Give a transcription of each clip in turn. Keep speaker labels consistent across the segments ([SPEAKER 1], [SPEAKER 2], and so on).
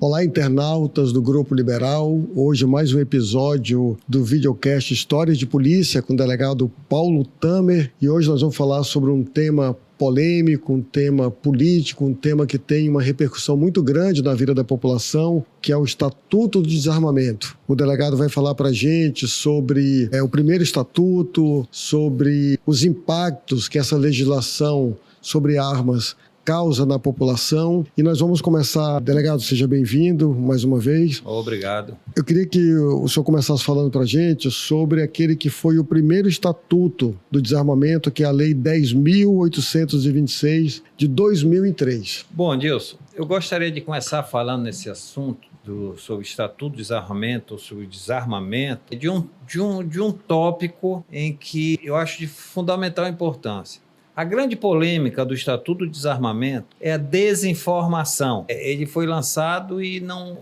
[SPEAKER 1] Olá, internautas do Grupo Liberal. Hoje mais um episódio do videocast Histórias de Polícia com o delegado Paulo Thamer. E hoje nós vamos falar sobre um tema polêmico, um tema político, um tema que tem uma repercussão muito grande na vida da população, que é o Estatuto do Desarmamento. O delegado vai falar para a gente sobre o primeiro estatuto, sobre os impactos que essa legislação sobre armas causa na população. E nós vamos começar. Delegado, seja bem-vindo mais uma vez.
[SPEAKER 2] Obrigado.
[SPEAKER 1] Eu queria que o senhor começasse falando para a gente sobre aquele que foi o primeiro estatuto do desarmamento, que é a Lei 10.826 de 2003.
[SPEAKER 2] Bom, Dilson, eu gostaria de começar falando nesse assunto sobre o Estatuto do Desarmamento, sobre o desarmamento, de um tópico em que eu acho de fundamental importância. A grande polêmica do Estatuto do Desarmamento é a desinformação. Ele foi lançado e não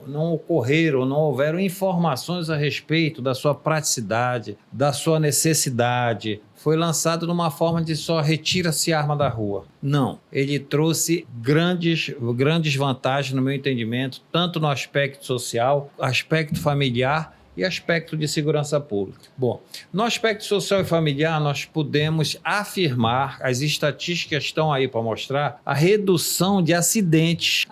[SPEAKER 2] houveram informações a respeito da sua praticidade, da sua necessidade. Foi lançado numa forma de só retira-se arma da rua. Não, ele trouxe grandes vantagens, no meu entendimento, tanto no aspecto social, aspecto familiar e aspecto de segurança pública. Bom, no aspecto social e familiar, nós podemos afirmar, as estatísticas estão aí para mostrar, a redução de acidente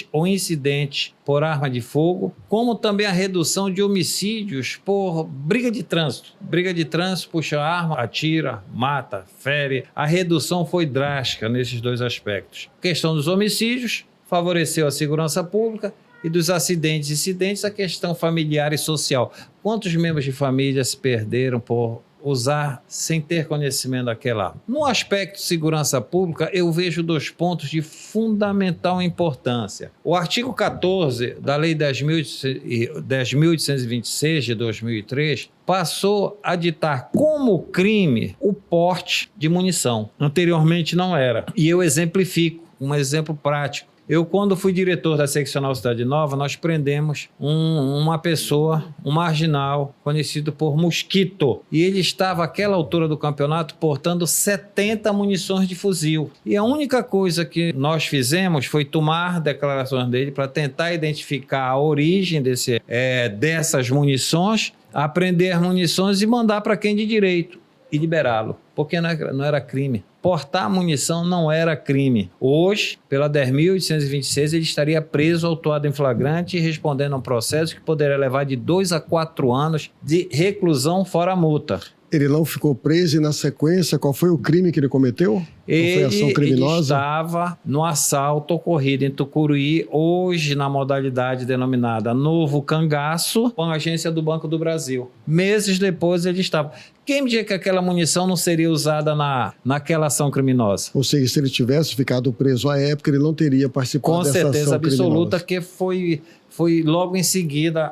[SPEAKER 2] ou incidente por arma de fogo, como também a redução de homicídios por briga de trânsito. Briga de trânsito, puxa a arma, atira, mata, fere. A redução foi drástica nesses dois aspectos. A questão dos homicídios favoreceu a segurança pública, e dos acidentes e incidentes, a questão familiar e social. Quantos membros de família se perderam por usar sem ter conhecimento daquela arma? No aspecto de segurança pública, eu vejo dois pontos de fundamental importância. O artigo 14 da Lei 10.826 de 2003 passou a ditar como crime o porte de munição. Anteriormente não era. E eu exemplifico, um exemplo prático. Eu, quando fui diretor da Seccional Cidade Nova, nós prendemos uma pessoa, um marginal, conhecido por Mosquito. E ele estava, àquela altura do campeonato, portando 70 munições de fuzil. E a única coisa que nós fizemos foi tomar declarações dele para tentar identificar a origem dessas munições, apreender munições e mandar para quem de direito e liberá-lo, porque não era crime. Portar munição não era crime. Hoje, pela 10.826, ele estaria preso, autuado em flagrante e respondendo a um processo que poderia levar de 2 a 4 anos de reclusão fora multa. Ele não ficou preso e, na sequência, qual foi o crime que ele cometeu? Foi ação criminosa? Ele estava no assalto ocorrido em Tucuruí, hoje na modalidade denominada Novo Cangaço, com a agência do Banco do Brasil. Meses depois ele estava. Quem me diz que aquela munição não seria usada naquela ação criminosa? Ou seja, se ele tivesse ficado preso à época, ele não teria participado dessa ação criminosa. Com certeza absoluta, que foi logo em seguida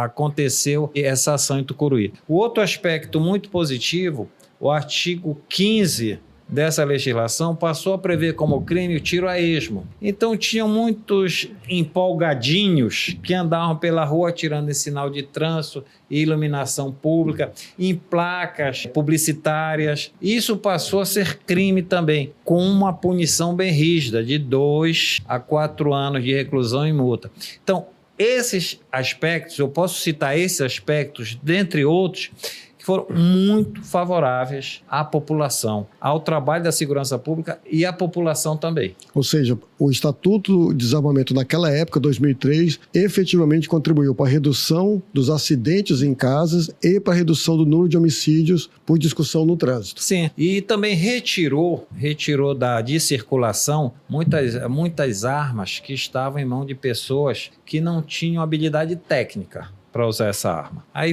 [SPEAKER 2] aconteceu essa ação em Tucuruí. O outro aspecto muito positivo, o artigo 15 dessa legislação passou a prever como crime o tiro a esmo. Então tinham muitos empolgadinhos que andavam pela rua atirando em sinal de trânsito e iluminação pública, em placas publicitárias. Isso passou a ser crime também, com uma punição bem rígida, de 2 a 4 anos de reclusão e multa. Então, esses aspectos, eu posso citar esses aspectos, dentre outros, que foram muito favoráveis à população, ao trabalho da segurança pública e à população também. Ou seja, o Estatuto do Desarmamento naquela época, 2003, efetivamente contribuiu para a redução dos acidentes em casas e para a redução do número de homicídios por discussão no trânsito. Sim, e também retirou de circulação muitas armas que estavam em mão de pessoas que não tinham habilidade técnica para usar essa arma. Aí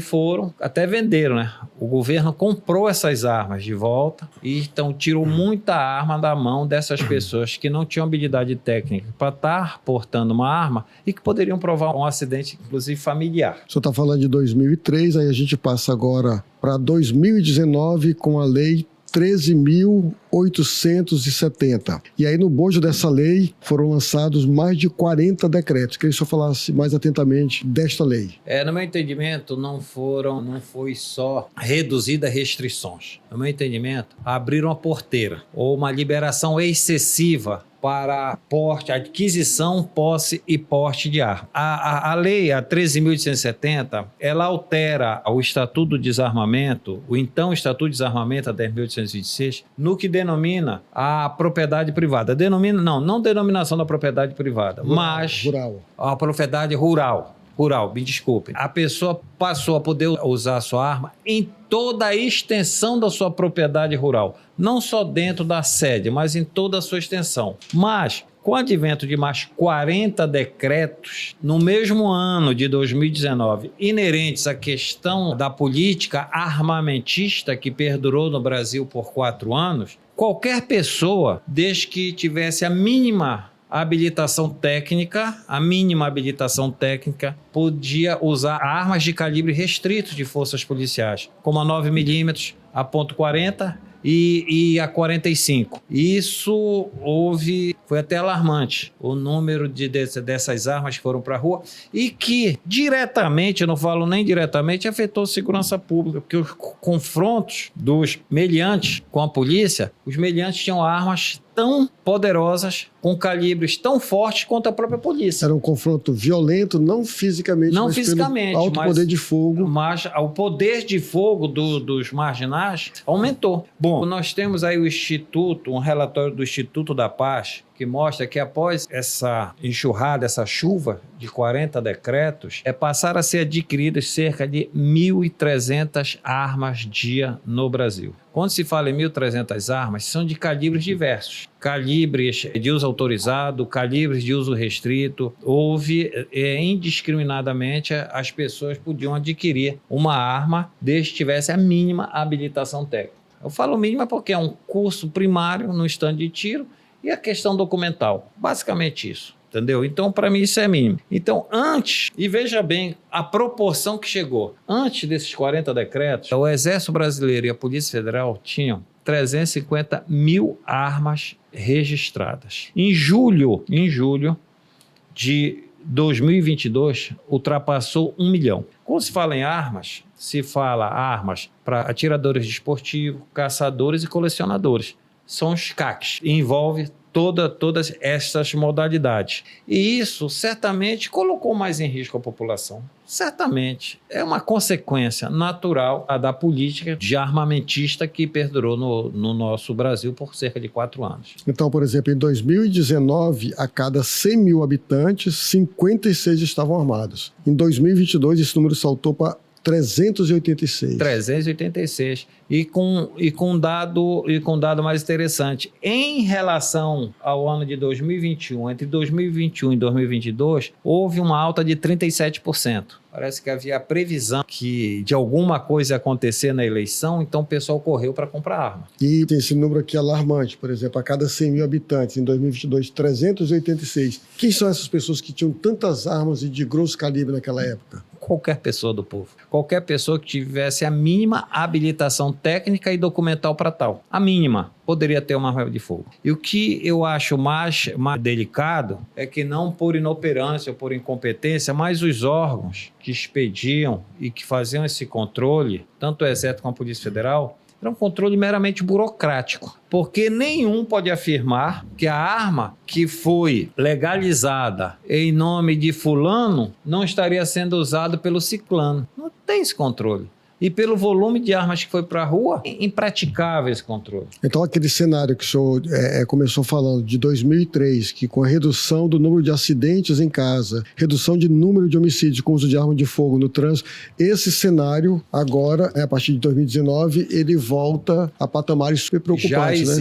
[SPEAKER 2] até venderam, né? O governo comprou essas armas de volta e então tirou muita arma da mão dessas pessoas que não tinham habilidade técnica para estar portando uma arma e que poderiam provocar um acidente, inclusive familiar. O senhor está falando de 2003, aí a gente passa agora para 2019 com a Lei 13.870. E aí, no bojo dessa lei, foram lançados mais de 40 decretos. Queria que o senhor falasse mais atentamente desta lei. No meu entendimento, não foi só reduzida restrições. No meu entendimento, abriram a porteira, ou uma liberação excessiva para porte, aquisição, posse e porte de arma. A lei, a 13.870, ela altera o Estatuto do Desarmamento, o então Estatuto do Desarmamento, a 10.826, no que denomina a propriedade privada. Não denominação da propriedade privada, mas
[SPEAKER 1] Rural.
[SPEAKER 2] a propriedade rural. Me desculpe. A pessoa passou a poder usar a sua arma em toda a extensão da sua propriedade rural. Não só dentro da sede, mas em toda a sua extensão. Mas, com o advento de mais 40 decretos, no mesmo ano de 2019, inerentes à questão da política armamentista que perdurou no Brasil por 4 anos, qualquer pessoa, desde que tivesse a mínima habilitação técnica, podia usar armas de calibre restrito de forças policiais, como a 9mm, a .40 e a 45. Isso foi até alarmante, o número dessas armas que foram para a rua e que diretamente, eu não falo nem diretamente, afetou a segurança pública, porque os confrontos dos meliantes com a polícia, os meliantes tinham armas tão poderosas, com calibres tão fortes quanto a própria polícia.
[SPEAKER 1] Era um confronto violento, não fisicamente, pelo alto poder de fogo.
[SPEAKER 2] Mas o poder de fogo dos marginais aumentou. Bom, nós temos aí um relatório do Instituto da Paz, que mostra que após essa enxurrada, essa chuva de 40 decretos, passaram a ser adquiridas cerca de 1.300 armas dia no Brasil. Quando se fala em 1.300 armas, são de calibres diversos. Calibres de uso autorizado, calibres de uso restrito. Indiscriminadamente, as pessoas podiam adquirir uma arma desde que tivesse a mínima habilitação técnica. Eu falo mínima porque é um curso primário no estande de tiro e a questão documental. Basicamente isso. Entendeu? Então, para mim, isso é mínimo. Então, antes, e veja bem a proporção que chegou, antes desses 40 decretos, o Exército Brasileiro e a Polícia Federal tinham 350 mil armas registradas. Em julho de 2022, ultrapassou 1 milhão. Quando se fala em armas, se fala armas para atiradores desportivos, caçadores e colecionadores. São os CACs. Envolve todas essas modalidades. E isso certamente colocou mais em risco a população. Certamente. É uma consequência natural da política de armamentista que perdurou no nosso Brasil por cerca de 4 anos.
[SPEAKER 1] Então, por exemplo, em 2019, a cada 100 mil habitantes, 56 estavam armados. Em 2022, esse número saltou para 386.
[SPEAKER 2] 386. E com um dado mais interessante. Em relação ao ano de 2021, entre 2021 e 2022, houve uma alta de 37%. Parece que havia a previsão de alguma coisa acontecer na eleição, então o pessoal correu para comprar arma.
[SPEAKER 1] E tem esse número aqui alarmante, por exemplo, a cada 100 mil habitantes, em 2022, 386. Quem são essas pessoas que tinham tantas armas e de grosso calibre naquela época?
[SPEAKER 2] Qualquer pessoa do povo. Qualquer pessoa que tivesse a mínima habilitação técnica e documental para tal. A mínima. Poderia ter uma arma de fogo. E o que eu acho mais delicado é que não por inoperância ou por incompetência, mas os órgãos que expediam e que faziam esse controle, tanto o Exército como a Polícia Federal, era um controle meramente burocrático, porque nenhum pode afirmar que a arma que foi legalizada em nome de fulano não estaria sendo usada pelo ciclano. Não tem esse controle. E pelo volume de armas que foi para a rua, é impraticável esse controle.
[SPEAKER 1] Então, aquele cenário que o senhor começou falando de 2003, que com a redução do número de acidentes em casa, redução de número de homicídios com uso de arma de fogo no trânsito, esse cenário agora, a partir de 2019, ele volta a patamares super preocupantes.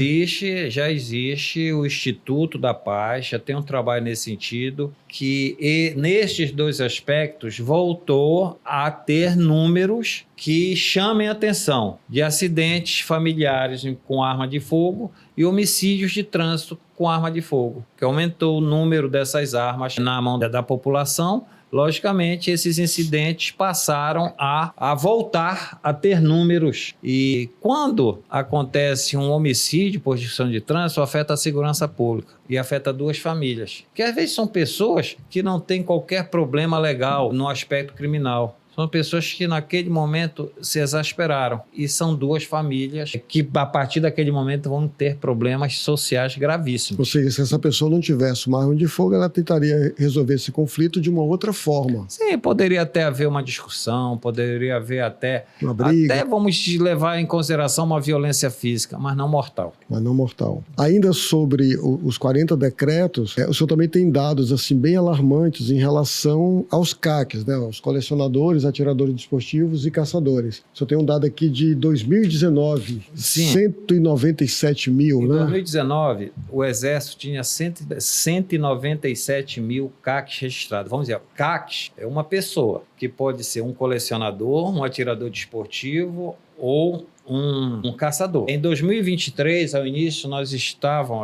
[SPEAKER 2] Já existe o Instituto da Paz, já tem um trabalho nesse sentido, que nestes dois aspectos voltou a ter números que chamem a atenção de acidentes familiares com arma de fogo e homicídios de trânsito com arma de fogo, que aumentou o número dessas armas na mão da população. Logicamente, esses incidentes passaram a voltar a ter números. E quando acontece um homicídio por disfunção de trânsito, afeta a segurança pública e afeta 2 famílias. Que às vezes são pessoas que não têm qualquer problema legal no aspecto criminal. São pessoas que naquele momento se exasperaram. E são duas famílias que a partir daquele momento vão ter problemas sociais gravíssimos.
[SPEAKER 1] Ou seja, se essa pessoa não tivesse uma arma de fogo, ela tentaria resolver esse conflito de uma outra forma.
[SPEAKER 2] Sim, poderia até haver uma discussão, poderia haver até...
[SPEAKER 1] Uma briga.
[SPEAKER 2] Até vamos levar em consideração uma violência física, mas não mortal.
[SPEAKER 1] Mas não mortal. Ainda sobre os 40 decretos, o senhor também tem dados assim, bem alarmantes em relação aos CACs, né? Os colecionadores, atiradores desportivos e caçadores. O senhor tem um dado aqui de 2019,
[SPEAKER 2] Sim.
[SPEAKER 1] 197 mil,
[SPEAKER 2] Em
[SPEAKER 1] né?
[SPEAKER 2] 2019, o Exército tinha 197 mil CACs registrados. Vamos dizer, CACs é uma pessoa que pode ser um colecionador, um atirador desportivo ou um caçador. Em 2023, ao início,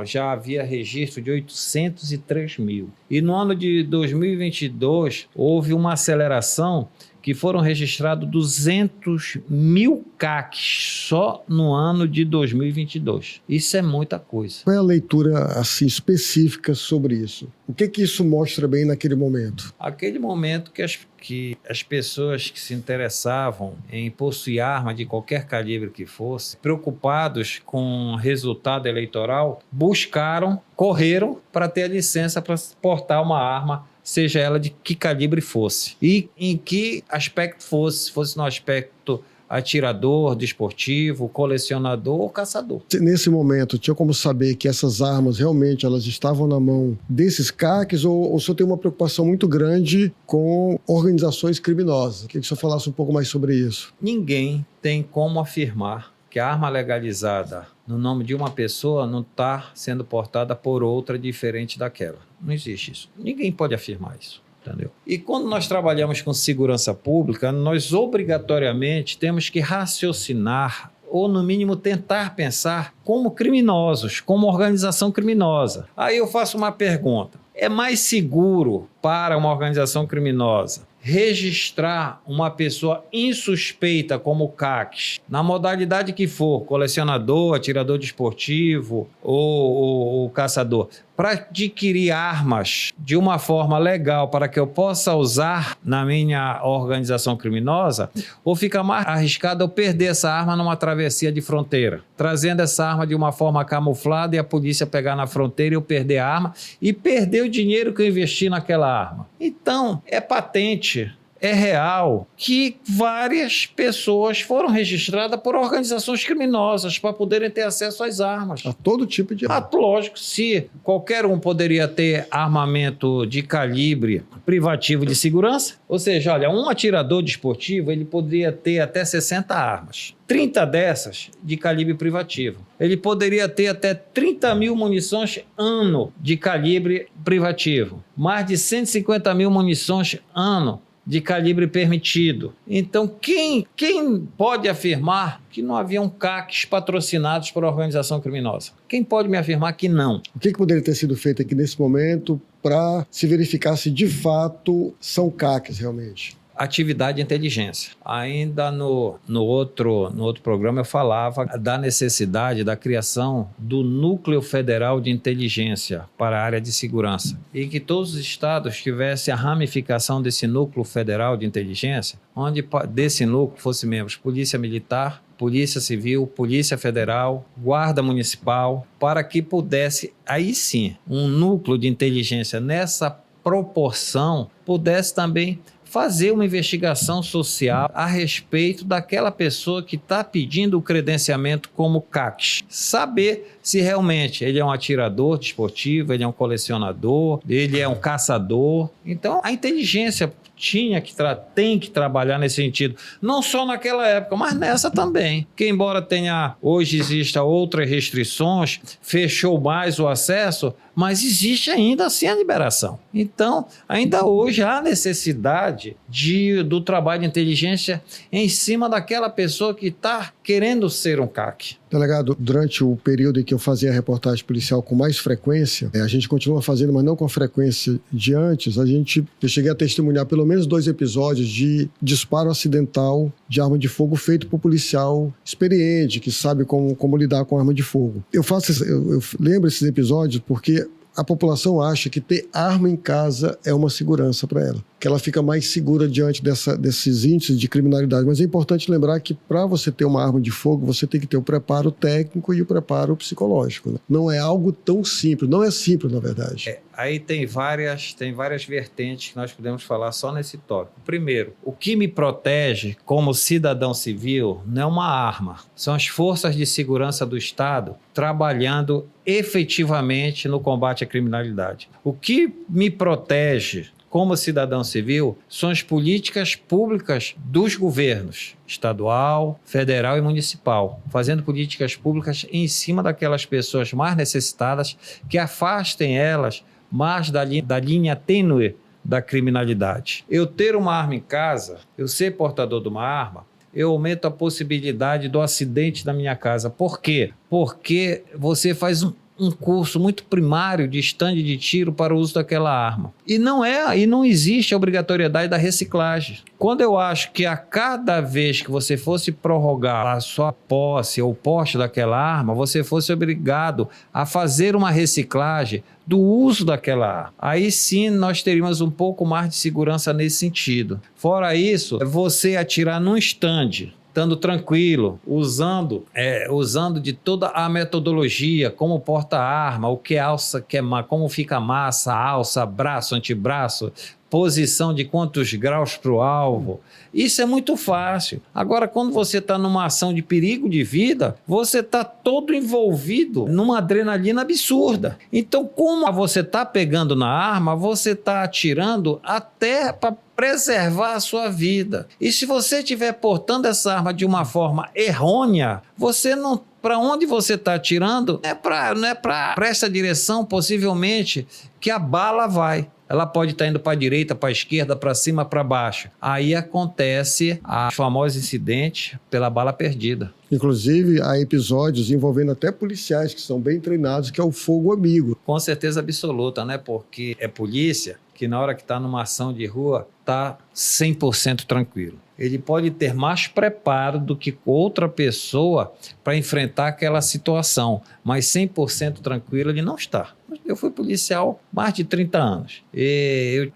[SPEAKER 2] já havia registro de 803 mil. E no ano de 2022, houve uma aceleração que foram registrados 200 mil CACs só no ano de 2022. Isso é muita coisa.
[SPEAKER 1] Qual é a leitura assim, específica sobre isso? O que isso mostra bem naquele momento?
[SPEAKER 2] Aquele momento que as pessoas que se interessavam em possuir arma de qualquer calibre que fosse, preocupados com o resultado eleitoral, correram para ter a licença para portar uma arma, seja ela de que calibre fosse. E em que aspecto fosse no aspecto atirador, desportivo, colecionador ou caçador.
[SPEAKER 1] Nesse momento, tinha como saber que essas armas realmente elas estavam na mão desses CACs ou o senhor tem uma preocupação muito grande com organizações criminosas? Queria que o senhor falasse um pouco mais sobre isso.
[SPEAKER 2] Ninguém tem como afirmar que a arma legalizada no nome de uma pessoa não está sendo portada por outra diferente daquela. Não existe isso. Ninguém pode afirmar isso. Entendeu? E quando nós trabalhamos com segurança pública, nós obrigatoriamente temos que raciocinar ou, no mínimo, tentar pensar como criminosos, como organização criminosa. Aí eu faço uma pergunta. É mais seguro para uma organização criminosa registrar uma pessoa insuspeita como CACs, na modalidade que for, colecionador, atirador desportivo ou caçador, para adquirir armas de uma forma legal para que eu possa usar na minha organização criminosa, ou fica mais arriscado eu perder essa arma numa travessia de fronteira, trazendo essa arma de uma forma camuflada e a polícia pegar na fronteira e eu perder a arma e perder o dinheiro que eu investi naquela arma. Então, é patente, é real que várias pessoas foram registradas por organizações criminosas para poderem ter acesso às armas.
[SPEAKER 1] A todo tipo de arma.
[SPEAKER 2] Lógico, se qualquer um poderia ter armamento de calibre privativo de segurança, ou seja, olha, um atirador desportivo, ele poderia ter até 60 armas. 30 dessas de calibre privativo. Ele poderia ter até 30 mil munições ano de calibre privativo. Mais de 150 mil munições ano de calibre permitido. Então, quem pode afirmar que não haviam CACs patrocinados por organização criminosa? Quem pode me afirmar que não?
[SPEAKER 1] O que poderia ter sido feito aqui nesse momento para se verificar se de fato são CACs realmente?
[SPEAKER 2] Atividade de inteligência. Ainda no outro programa eu falava da necessidade da criação do Núcleo Federal de Inteligência para a área de segurança e que todos os estados tivessem a ramificação desse Núcleo Federal de Inteligência, onde desse núcleo fosse membros Polícia Militar, Polícia Civil, Polícia Federal, Guarda Municipal, para que pudesse, aí sim, um núcleo de inteligência nessa proporção pudesse também fazer uma investigação social a respeito daquela pessoa que está pedindo o credenciamento como CACs. Saber se realmente ele é um atirador desportivo, ele é um colecionador, ele é um caçador. Então, a inteligência tem que trabalhar nesse sentido, não só naquela época, mas nessa também, que embora hoje exista outras restrições, fechou mais o acesso, mas existe ainda assim a liberação. Então, ainda hoje há necessidade do trabalho de inteligência em cima daquela pessoa que está querendo ser um CAC.
[SPEAKER 1] Delegado, durante o período em que eu fazia a reportagem policial com mais frequência, a gente continua fazendo, mas não com a frequência de antes, eu cheguei a testemunhar pelo menos 2 episódios de disparo acidental de arma de fogo feito por policial experiente, que sabe como lidar com arma de fogo. Eu lembro esses episódios porque a população acha que ter arma em casa é uma segurança para ela, que ela fica mais segura diante desses índices de criminalidade. Mas é importante lembrar que para você ter uma arma de fogo, você tem que ter o preparo técnico e o preparo psicológico, né? Não é algo tão simples, não é simples, na verdade.
[SPEAKER 2] Aí tem várias vertentes que nós podemos falar só nesse tópico. Primeiro, o que me protege como cidadão civil não é uma arma, são as forças de segurança do Estado trabalhando efetivamente no combate à criminalidade. O que me protege como cidadão civil são as políticas públicas dos governos estadual, federal e municipal, fazendo políticas públicas em cima daquelas pessoas mais necessitadas, que afastem elas mais da linha tênue da criminalidade. Eu ter uma arma em casa, eu ser portador de uma arma, eu aumento a possibilidade do acidente na minha casa. Por quê? Porque você faz um curso muito primário de estande de tiro para o uso daquela arma. E não existe a obrigatoriedade da reciclagem. Quando eu acho que a cada vez que você fosse prorrogar a sua posse ou porte daquela arma, você fosse obrigado a fazer uma reciclagem do uso daquela arma, aí sim nós teríamos um pouco mais de segurança nesse sentido. Fora isso, você atirar num estande, estando tranquilo, usando de toda a metodologia, como porta arma, o que é alça, como fica a massa, alça, braço, antebraço, posição de quantos graus para o alvo. Isso é muito fácil. Agora, quando você está numa ação de perigo de vida, você está todo envolvido numa adrenalina absurda. Então, como você está pegando na arma, você está atirando até para preservar a sua vida. E se você estiver portando essa arma de uma forma errônea, você não... Para onde você está atirando, não é para essa direção, possivelmente, que a bala vai. Ela pode estar indo para a direita, para a esquerda, para cima, para baixo. Aí acontece o famoso incidente pela bala perdida.
[SPEAKER 1] Inclusive, há episódios envolvendo até policiais que são bem treinados, que é o fogo amigo.
[SPEAKER 2] Com certeza absoluta, né? Porque é polícia que na hora que está numa ação de rua, está 100% tranquilo. Ele pode ter mais preparo do que outra pessoa para enfrentar aquela situação, mas 100% tranquilo ele não está. Eu fui policial há mais de 30 anos.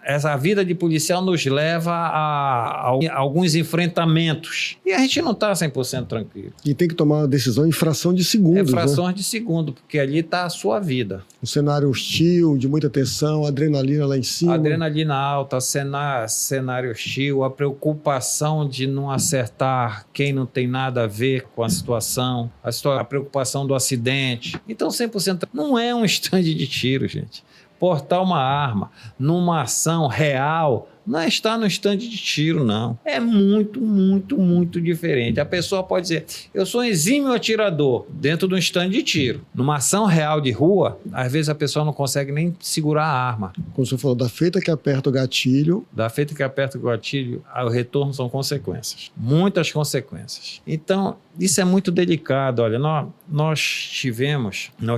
[SPEAKER 2] Essa vida de policial nos leva a alguns enfrentamentos. E a gente não está 100% tranquilo.
[SPEAKER 1] E tem que tomar uma decisão em fração de segundos.
[SPEAKER 2] Frações de segundo, porque ali está a sua vida.
[SPEAKER 1] Um cenário hostil, de muita tensão, adrenalina lá em cima.
[SPEAKER 2] Adrenalina alta, cenário hostil, a preocupação de não acertar quem não tem nada a ver com a situação, a preocupação do acidente. Então, 100% não é um estande de tiro, gente. Portar uma arma numa ação real não é estar no estande de tiro, não. É muito, muito, muito diferente. A pessoa pode dizer, eu sou um exímio atirador dentro de um estande de tiro. Numa ação real de rua, às vezes a pessoa não consegue nem segurar a arma.
[SPEAKER 1] Como você falou, da feita que aperta o gatilho.
[SPEAKER 2] Da feita que aperta o gatilho, o retorno são consequências. Muitas consequências. Então, isso é muito delicado. Olha, nós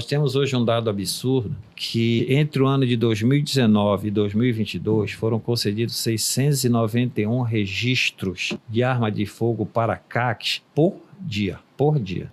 [SPEAKER 2] temos hoje um dado absurdo, que entre o ano de 2019 e 2022 foram concedidos 691 registros de arma de fogo para CACs por dia.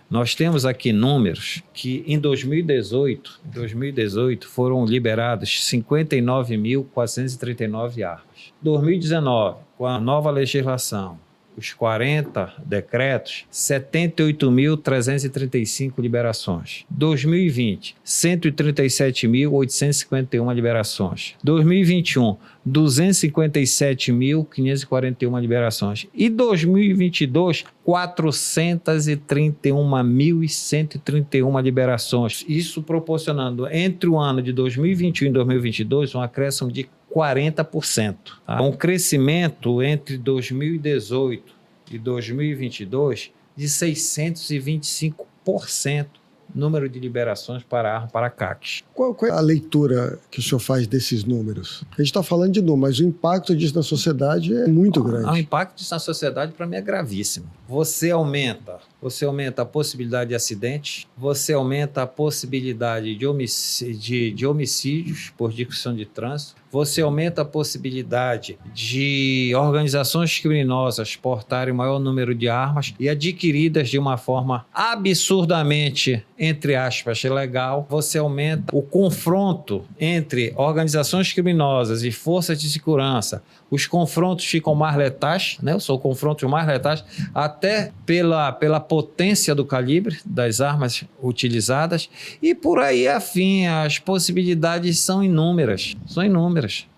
[SPEAKER 2] Nós temos aqui números que em 2018 foram liberados 59.439 armas. 2019, com a nova legislação, os 40 decretos, 78.335 liberações. 2020, 137.851 liberações. 2021, 257.541 liberações. E 2022, 431.131 liberações. Isso proporcionando entre o ano de 2021 e 2022 um acréscimo de 40%. Tá? Um crescimento entre 2018 e 2022 de 625% número de liberações para arma para CACs.
[SPEAKER 1] Qual é a leitura que o senhor faz desses números? A gente está falando de números, mas o impacto disso na sociedade é muito grande.
[SPEAKER 2] O impacto disso na sociedade, para mim, é gravíssimo. Você aumenta você aumenta a possibilidade de acidentes, você aumenta a possibilidade de homicídios por discussão de trânsito, você aumenta a possibilidade de organizações criminosas portarem o maior número de armas e adquiridas de uma forma absurdamente, entre aspas, legal. Você aumenta o confronto entre organizações criminosas e forças de segurança. Os confrontos ficam mais letais, né? São confrontos mais letais, até pela potência do calibre das armas utilizadas, e por aí afim, as possibilidades são inúmeras,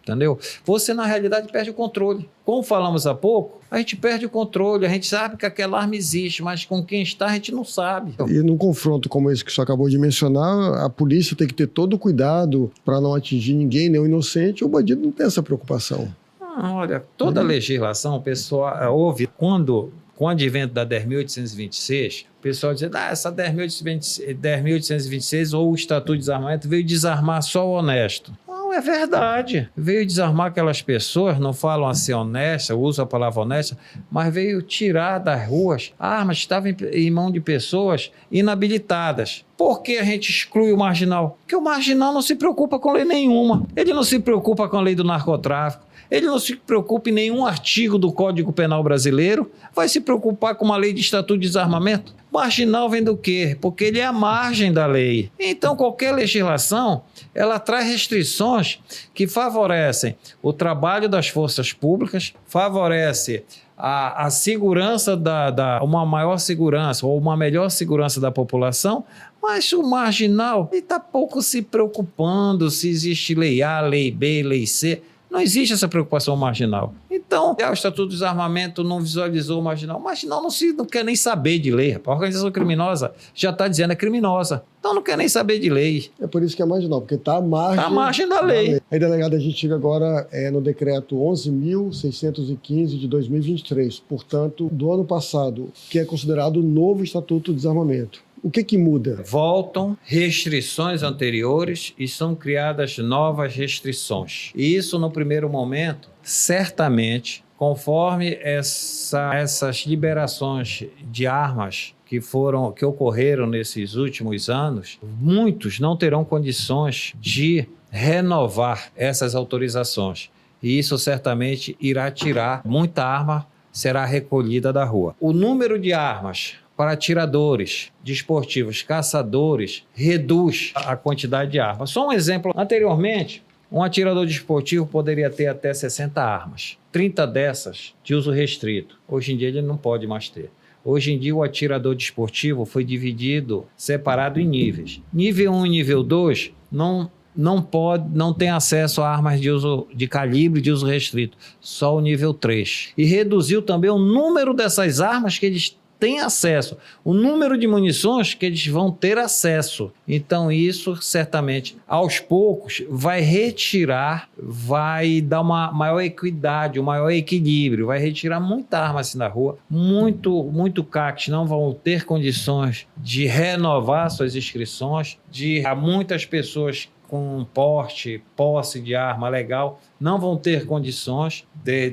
[SPEAKER 2] entendeu? Você, na realidade, perde o controle. Como falamos há pouco, a gente perde o controle, a gente sabe que aquela arma existe, mas com quem está a gente não sabe.
[SPEAKER 1] E num confronto como esse que você acabou de mencionar, a polícia tem que ter todo o cuidado para não atingir ninguém, nem o inocente, o bandido não tem essa preocupação.
[SPEAKER 2] Olha, toda a legislação, o pessoal ouve quando... Com o advento da 10.826, o pessoal diz, essa 10.826 ou o Estatuto de Desarmamento veio desarmar só o honesto. Não, é verdade. Veio desarmar aquelas pessoas, não falam assim honesta, usam a palavra honesta, mas veio tirar das ruas armas que estavam em mão de pessoas inabilitadas. Por que a gente exclui o marginal? Porque o marginal não se preocupa com lei nenhuma. Ele não se preocupa com a lei do narcotráfico. Ele não se preocupa em nenhum artigo do Código Penal brasileiro, vai se preocupar com uma lei de Estatuto de Desarmamento? Marginal vem do quê? Porque ele é a margem da lei. Então, qualquer legislação, ela traz restrições que favorecem o trabalho das forças públicas, favorece a segurança, uma maior segurança ou uma melhor segurança da população, mas o marginal está pouco se preocupando se existe lei A, lei B, lei C. Não existe essa preocupação marginal. Então, o Estatuto do Desarmamento não visualizou o marginal. O marginal não quer nem saber de lei. A organização criminosa já está dizendo é criminosa. Então, não quer nem saber de lei.
[SPEAKER 1] É por isso que é marginal, porque está à margem,
[SPEAKER 2] à margem da lei.
[SPEAKER 1] Aí, delegado, a gente chega agora no decreto 11.615 de 2023, portanto, do ano passado, que é considerado o novo Estatuto de Desarmamento. O que muda?
[SPEAKER 2] Voltam restrições anteriores e são criadas novas restrições. E isso, no primeiro momento, certamente, conforme essas liberações de armas que ocorreram nesses últimos anos, muitos não terão condições de renovar essas autorizações. E isso certamente irá tirar muita arma, será recolhida da rua. O número de armas para atiradores desportivos, caçadores, reduz a quantidade de armas. Só um exemplo. Anteriormente, um atirador desportivo poderia ter até 60 armas. 30 dessas de uso restrito. Hoje em dia ele não pode mais ter. Hoje em dia o atirador desportivo foi dividido, separado em níveis. Nível 1 e nível 2 não tem acesso a armas de calibre de uso restrito. Só o nível 3. E reduziu também o número dessas armas que eles têm acesso, o número de munições que eles vão ter acesso. Então isso certamente, aos poucos, vai retirar, vai dar uma maior equidade, um maior equilíbrio, vai retirar muita arma assim na rua, muito CACs não vão ter condições de renovar suas inscrições, muitas pessoas com posse de arma legal, não vão ter condições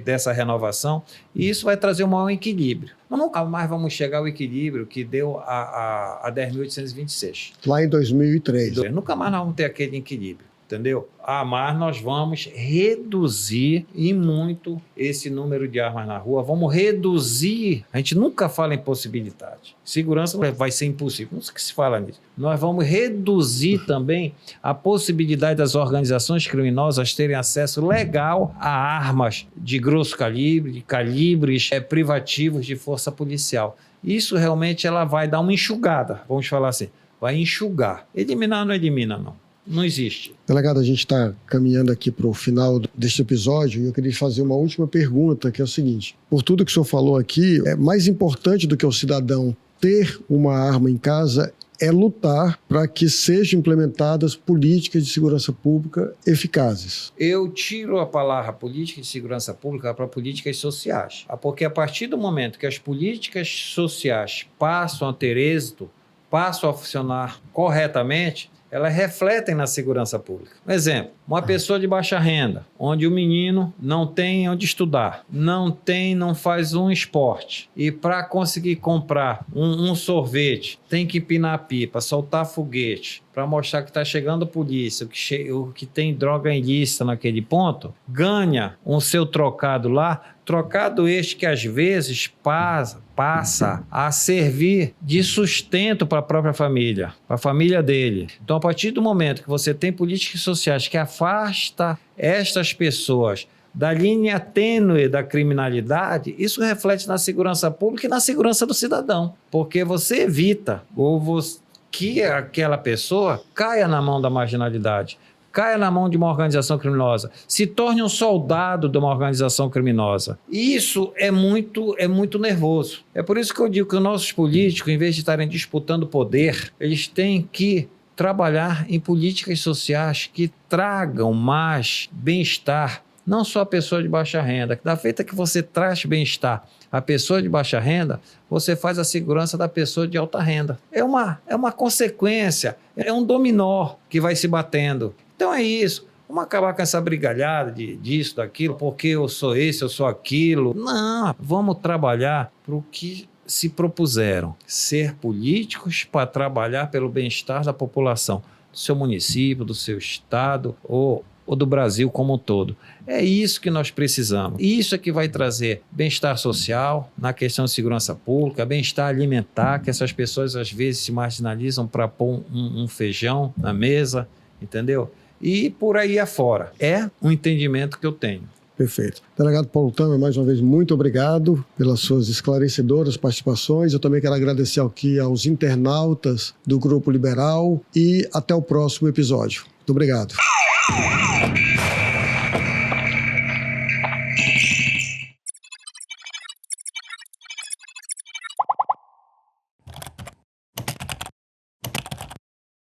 [SPEAKER 2] dessa renovação, e isso vai trazer um maior equilíbrio. Nós nunca mais vamos chegar ao equilíbrio que deu a 10.826.
[SPEAKER 1] Lá em 2003.
[SPEAKER 2] Nunca mais nós vamos ter aquele equilíbrio, entendeu? Mas nós vamos reduzir e muito esse número de armas na rua. Vamos reduzir. A gente nunca fala em possibilidade. Segurança vai ser impossível. Não sei o que se fala nisso. Nós vamos reduzir também a possibilidade das organizações criminosas terem acesso legal a armas de grosso calibre, de calibres privativos de força policial. Isso realmente ela vai dar uma enxugada, vamos falar assim. Vai enxugar. Eliminar não elimina, não. Não existe.
[SPEAKER 1] Delegado, a gente está caminhando aqui para o final deste episódio e eu queria fazer uma última pergunta, que é o seguinte. Por tudo que o senhor falou aqui, é mais importante do que o cidadão ter uma arma em casa é lutar para que sejam implementadas políticas de segurança pública eficazes.
[SPEAKER 2] Eu tiro a palavra política de segurança pública para políticas sociais. Porque a partir do momento que as políticas sociais passam a ter êxito, passam a funcionar corretamente, elas refletem na segurança pública. Um exemplo, Uma pessoa de baixa renda, onde o menino não tem onde estudar, não faz um esporte. E para conseguir comprar um sorvete, tem que empinar a pipa, soltar foguete, para mostrar que está chegando a polícia, o que tem droga ilícita naquele ponto, ganha um seu trocado lá, trocado este que às vezes passa a servir de sustento para a própria família, para a família dele. Então, a partir do momento que você tem políticas sociais que afasta estas pessoas da linha tênue da criminalidade, isso reflete na segurança pública e na segurança do cidadão, porque você evita que aquela pessoa caia na mão da marginalidade, caia na mão de uma organização criminosa, se torne um soldado de uma organização criminosa. Isso é muito nervoso. É por isso que eu digo que os nossos políticos, em vez de estarem disputando poder, eles têm que trabalhar em políticas sociais que tragam mais bem-estar, não só a pessoa de baixa renda. Da feita que você traz bem-estar à pessoa de baixa renda, você faz a segurança da pessoa de alta renda. É uma consequência, é um dominó que vai se batendo. Então é isso. Vamos acabar com essa brigalhada disso, daquilo, porque eu sou esse, eu sou aquilo. Não, vamos trabalhar para o que se propuseram. Ser políticos para trabalhar pelo bem-estar da população, do seu município, do seu estado ou do Brasil como um todo. É isso que nós precisamos. Isso é que vai trazer bem-estar social na questão de segurança pública, bem-estar alimentar, que essas pessoas às vezes se marginalizam para pôr um feijão na mesa, entendeu? E por aí afora. É um entendimento que eu tenho.
[SPEAKER 1] Perfeito. Delegado Paulo Thamer, mais uma vez, muito obrigado pelas suas esclarecedoras participações. Eu também quero agradecer aqui aos internautas do Grupo Liberal e até o próximo episódio. Muito obrigado.